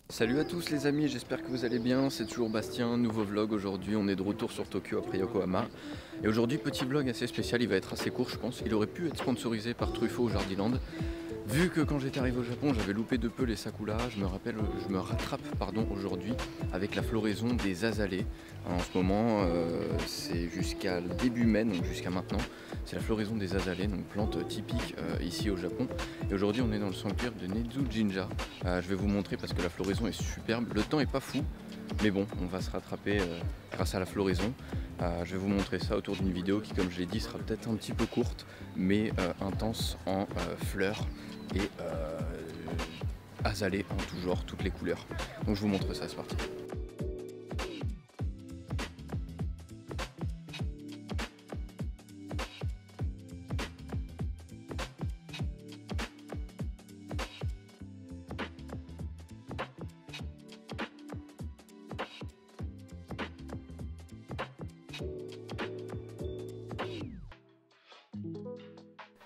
Salut à tous les amis, j'espère que vous allez bien, c'est toujours Bastien, nouveau vlog aujourd'hui, on est de retour sur Tokyo après Yokohama. Et aujourd'hui petit vlog assez spécial, il va être assez court je pense, il aurait pu être sponsorisé par Truffaut au Jardiland. Vu que quand j'étais arrivé au Japon j'avais loupé de peu les sakura, je me rattrape aujourd'hui avec la floraison des azalées. En ce moment c'est jusqu'à début mai, donc jusqu'à maintenant, c'est la floraison des azalées, donc plante typique ici au Japon. Et aujourd'hui on est dans le sanctuaire de Nedzu-jinja. Je vais vous montrer parce que la floraison est superbe, le temps est pas fou, mais bon on va se rattraper grâce à la floraison. Je vais vous montrer ça autour d'une vidéo qui, comme je l'ai dit, sera peut-être un petit peu courte mais intense en fleurs et azalées en tout genre, toutes les couleurs. Donc je vous montre ça, c'est parti.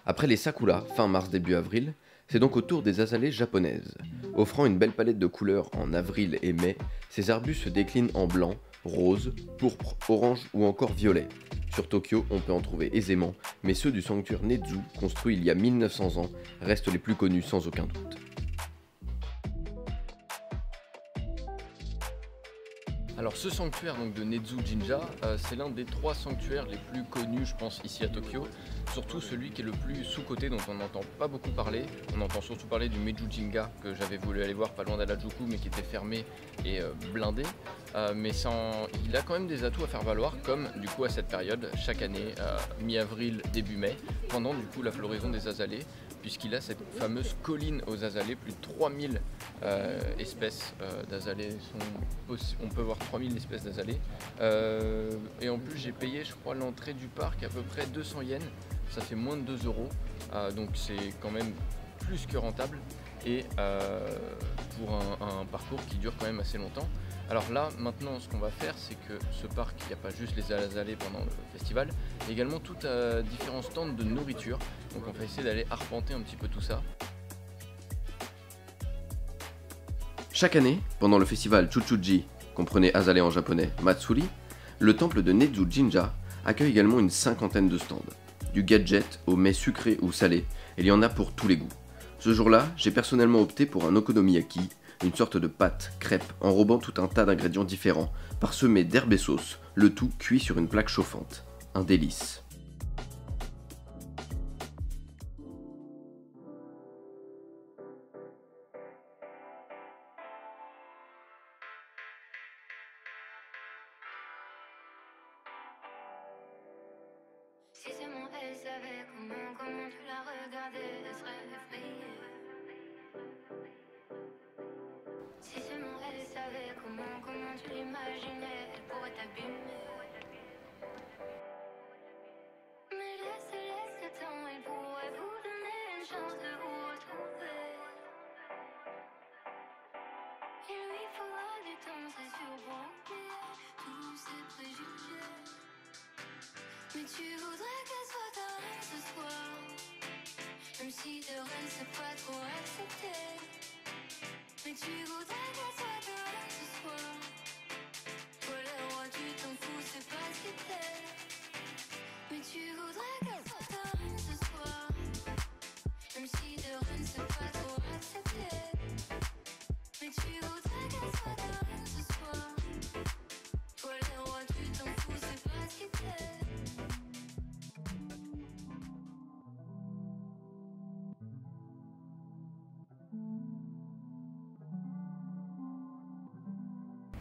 Après les sakura, fin mars début avril, c'est donc au tour des azalées japonaises. Offrant une belle palette de couleurs en avril et mai, ces arbustes se déclinent en blanc, rose, pourpre, orange ou encore violet. Sur Tokyo, on peut en trouver aisément, mais ceux du sanctuaire Nedzu, construit il y a 1900 ans, restent les plus connus sans aucun doute. Alors ce sanctuaire donc, de Nedzu-jinja, c'est l'un des 3 sanctuaires les plus connus je pense ici à Tokyo, surtout celui qui est le plus sous-coté dont on n'entend pas beaucoup parler. On entend surtout parler du Meiju-jinga que j'avais voulu aller voir pas loin d'Harajuku mais qui était fermé et blindé. Mais il a quand même des atouts à faire valoir comme du coup à cette période, chaque année, mi-avril, début mai, pendant du coup la floraison des azalées, puisqu'il a cette fameuse colline aux azalées, plus de 3000 espèces d'azalées, on peut voir 3000 espèces d'azalées. Et en plus j'ai payé je crois l'entrée du parc à peu près 200 yens, ça fait moins de 2 euros, donc c'est quand même plus que rentable et pour un parcours qui dure quand même assez longtemps. Alors là, maintenant, ce qu'on va faire, c'est que ce parc, il n'y a pas juste les azalées pendant le festival, mais également tout différents stands de nourriture. Donc on va essayer d'aller arpenter un petit peu tout ça. Chaque année, pendant le festival Chuchuji, comprenez azalée en japonais, Matsuri, le temple de Nedzu-jinja accueille également une cinquantaine de stands. Du gadget aux mets sucrés ou salés, il y en a pour tous les goûts. Ce jour-là, j'ai personnellement opté pour un okonomiyaki, une sorte de pâte, crêpe, enrobant tout un tas d'ingrédients différents, parsemés d'herbes et sauces, le tout cuit sur une plaque chauffante. Un délice. Si seulement elle savait comment tu la regardais, elle serait effrayée. Si seulement elle savait comment tu l'imaginais, elle pourrait t'abîmer. Mais laisse le temps, elle pourrait vous donner une chance de vous retrouver. Il lui faudra du temps, c'est sûr, pour oublier tous ces préjugés. Mais tu voudrais qu'elle soit ta reine ce soir, même si de reine c'est pas trop accepté. Mais tu voudrais qu'elle soit ta reine ce soir. Toi le roi tu t'en fous, c'est pas ce que t'es. Mais tu voudrais qu'elle soit ta reine ce soir, même si de reine c'est pas trop accepté. Mais tu voudrais qu'elle soit ta reine ce soir. Toi le roi tu t'en fous, c'est pas ce que t'es.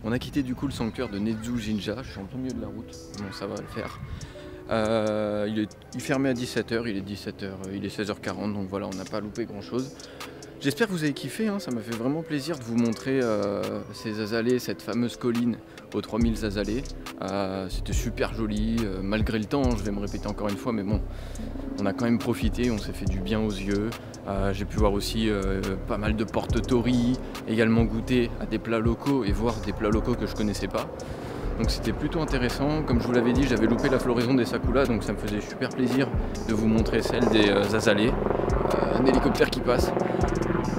On a quitté du coup le sanctuaire de Nedzu-jinja, je suis en plein milieu de la route, bon ça va le faire. Il fermait à 17h, il est 17h, il est 16h40, donc voilà, on n'a pas loupé grand chose. J'espère que vous avez kiffé, hein, ça m'a fait vraiment plaisir de vous montrer ces azalées, cette fameuse colline aux 3000 azalées. C'était super joli, malgré le temps, je vais me répéter encore une fois, mais bon, on a quand même profité, on s'est fait du bien aux yeux. J'ai pu voir aussi pas mal de porte-torii, également goûter à des plats locaux et voir des plats locaux que je connaissais pas. Donc c'était plutôt intéressant, comme je vous l'avais dit, j'avais loupé la floraison des sakura, donc ça me faisait super plaisir de vous montrer celle des azalées. Un hélicoptère qui passe.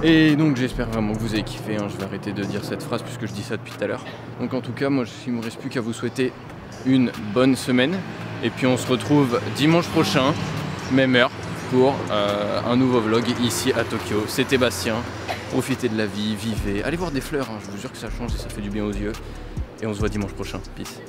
Et donc j'espère vraiment que vous avez kiffé, hein. Je vais arrêter de dire cette phrase puisque je dis ça depuis tout à l'heure. Donc en tout cas, moi il me reste plus qu'à vous souhaiter une bonne semaine. Et puis on se retrouve dimanche prochain, même heure, pour un nouveau vlog ici à Tokyo. C'était Bastien, profitez de la vie, vivez, allez voir des fleurs, hein. Je vous jure que ça change et ça fait du bien aux yeux. Et on se voit dimanche prochain, peace.